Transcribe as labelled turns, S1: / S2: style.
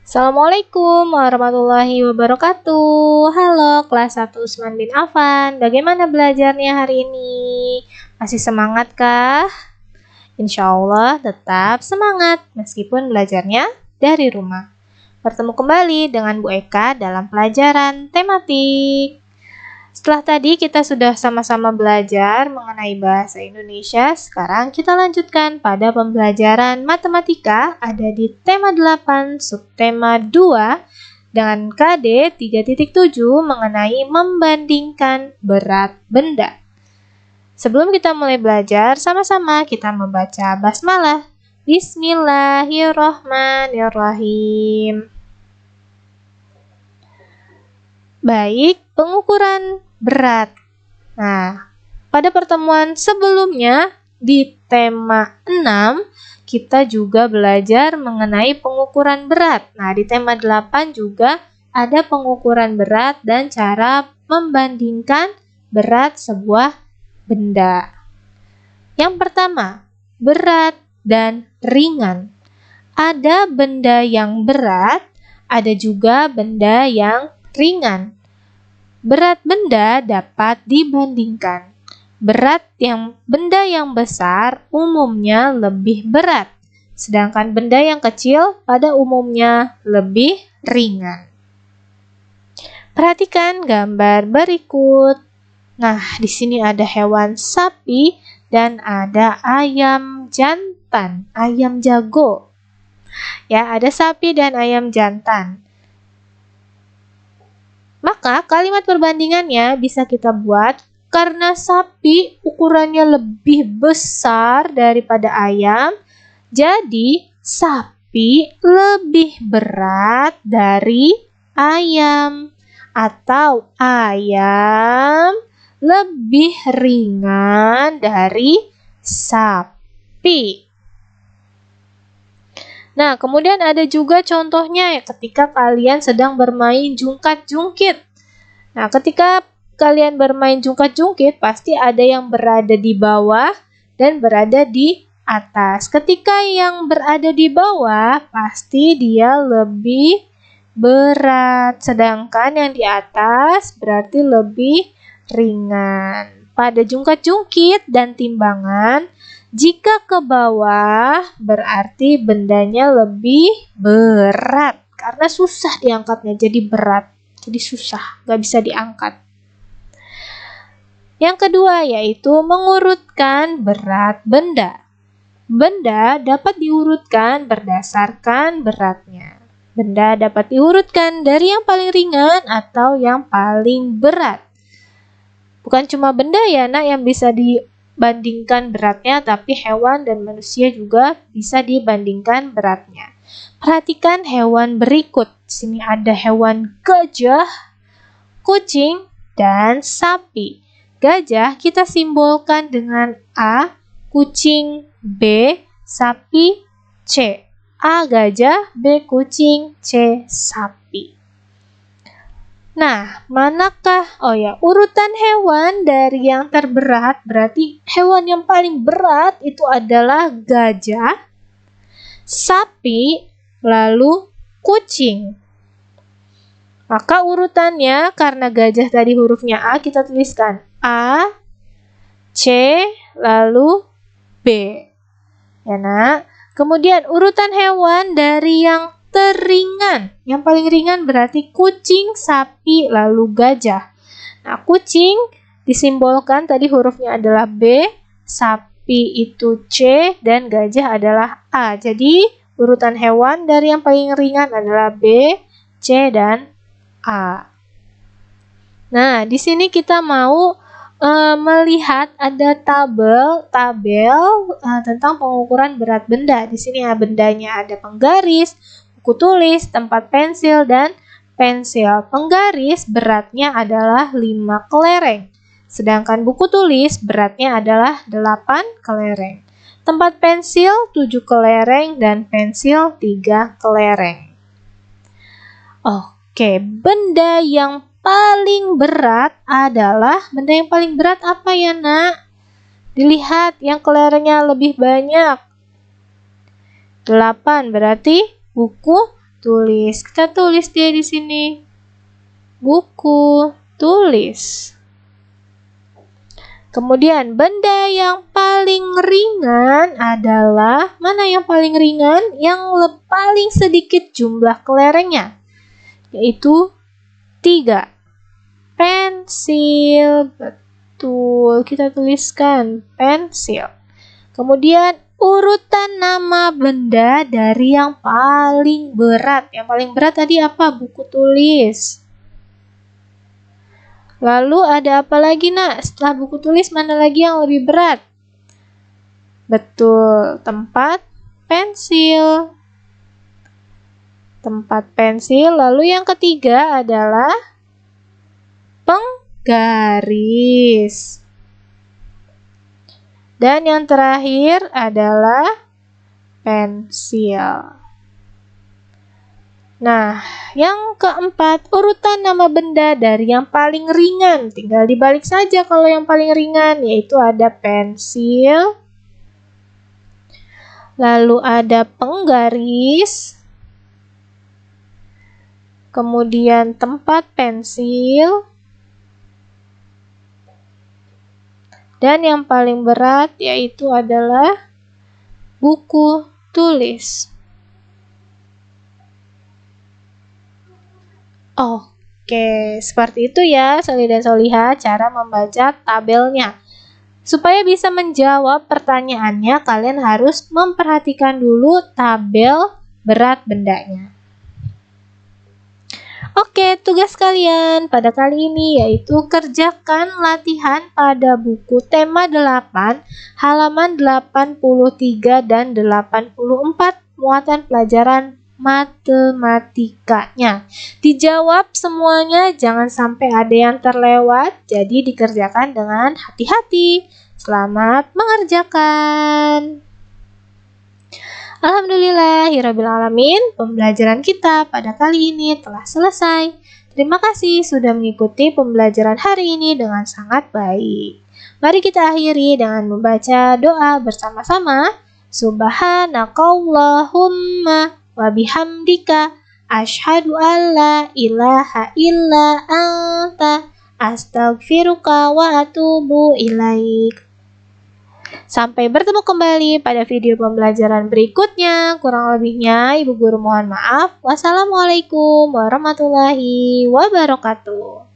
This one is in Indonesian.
S1: Assalamualaikum warahmatullahi wabarakatuh. Halo kelas 1 Usman bin Affan. Bagaimana belajarnya hari ini? Masih semangat kah? Insya Allah tetap semangat meskipun belajarnya dari rumah. Bertemu kembali dengan Bu Eka dalam pelajaran tematik. Setelah tadi kita sudah sama-sama belajar mengenai bahasa Indonesia, sekarang kita lanjutkan pada pembelajaran matematika ada di tema 8, subtema 2 dengan KD 3.7 mengenai membandingkan berat benda. Sebelum kita mulai belajar, sama-sama kita membaca basmalah. Bismillahirrahmanirrahim. Baik, pengukuran berat. Nah, pada pertemuan sebelumnya di tema 6 kita juga belajar mengenai pengukuran berat. Nah, di tema 8 juga ada pengukuran berat dan cara membandingkan berat sebuah benda. Yang pertama, berat dan ringan. Ada benda yang berat, ada juga benda yang ringan. Berat benda dapat dibandingkan. Benda yang besar umumnya lebih berat, sedangkan benda yang kecil pada umumnya lebih ringan. Perhatikan gambar berikut. Nah, di sini ada hewan sapi dan ada ayam jantan, ayam jago. Ya, ada sapi dan ayam jantan. Maka kalimat perbandingannya bisa kita buat karena sapi ukurannya lebih besar daripada ayam, jadi sapi lebih berat dari ayam, atau ayam lebih ringan dari sapi. Nah, kemudian ada juga contohnya ya ketika kalian sedang bermain jungkat-jungkit. Nah, ketika kalian bermain jungkat-jungkit, pasti ada yang berada di bawah dan berada di atas. Ketika yang berada di bawah, pasti dia lebih berat, sedangkan yang di atas berarti lebih ringan. Pada jungkat-jungkit dan timbangan, jika ke bawah berarti bendanya lebih berat karena susah diangkatnya, jadi berat, jadi susah, nggak bisa diangkat. Yang kedua yaitu mengurutkan berat benda. Benda dapat diurutkan berdasarkan beratnya. Benda dapat diurutkan dari yang paling ringan atau yang paling berat. Bukan cuma benda ya nak yang bisa dibandingkan beratnya, tapi hewan dan manusia juga bisa dibandingkan beratnya. Perhatikan hewan berikut. Sini ada hewan gajah, kucing, dan sapi. Gajah kita simbolkan dengan A, kucing B, sapi C. A gajah, B kucing, C sapi. Nah, manakah? Urutan hewan dari yang terberat, berarti hewan yang paling berat itu adalah gajah, sapi, lalu kucing. Maka urutannya, karena gajah tadi hurufnya A, kita tuliskan A, C, lalu B. Ya nak. Kemudian urutan hewan dari yang teringan. Yang paling ringan berarti kucing, sapi, lalu gajah. Nah, kucing disimbolkan tadi hurufnya adalah B, sapi itu C, dan gajah adalah A. Jadi, urutan hewan dari yang paling ringan adalah B, C, dan A. Nah, di sini kita mau melihat ada tabel tentang pengukuran berat benda. Di sini ya bendanya ada penggaris, buku tulis, tempat pensil, dan pensil. Penggaris beratnya adalah 5 kelereng, sedangkan buku tulis beratnya adalah 8 kelereng. Tempat pensil 7 kelereng dan pensil 3 kelereng. Oke, benda yang paling berat adalah benda yang paling berat apa ya nak? Dilihat yang kelerengnya lebih banyak. 8 berarti buku tulis. Kita tulis dia di sini. Buku tulis. Kemudian benda yang paling ringan adalah, mana yang paling ringan? Yang paling sedikit jumlah kelerengnya, yaitu 3. Pensil. Betul, kita tuliskan pensil. Kemudian urutan nama benda dari yang paling berat. Yang paling berat tadi apa? Buku tulis. Lalu ada apa lagi, Nak? Setelah buku tulis, mana lagi yang lebih berat? Betul, tempat pensil. Tempat pensil. Lalu yang ketiga adalah penggaris. Dan yang terakhir adalah pensil. Nah, yang keempat, urutan nama benda dari yang paling ringan. Tinggal dibalik saja kalau yang paling ringan, yaitu ada pensil. Lalu ada penggaris. Kemudian tempat pensil. Dan yang paling berat yaitu adalah buku tulis. Oke, seperti itu ya Soli dan Soliha cara membaca tabelnya. Supaya bisa menjawab pertanyaannya, kalian harus memperhatikan dulu tabel berat bendanya. Oke, tugas kalian pada kali ini yaitu kerjakan latihan pada buku tema 8, halaman 83 dan 84, muatan pelajaran matematikanya. Dijawab semuanya, jangan sampai ada yang terlewat, jadi dikerjakan dengan hati-hati. Selamat mengerjakan. Alhamdulillahirrabbilalamin, pembelajaran kita pada kali ini telah selesai. Terima kasih sudah mengikuti pembelajaran hari ini dengan sangat baik. Mari kita akhiri dengan membaca doa bersama-sama. Subhanakallahumma wa bihamdika asyhadu an la ilaha illa anta astaghfiruka wa atubu ilaik. Sampai bertemu kembali pada video pembelajaran berikutnya. Kurang lebihnya Ibu Guru mohon maaf. Wassalamualaikum warahmatullahi wabarakatuh.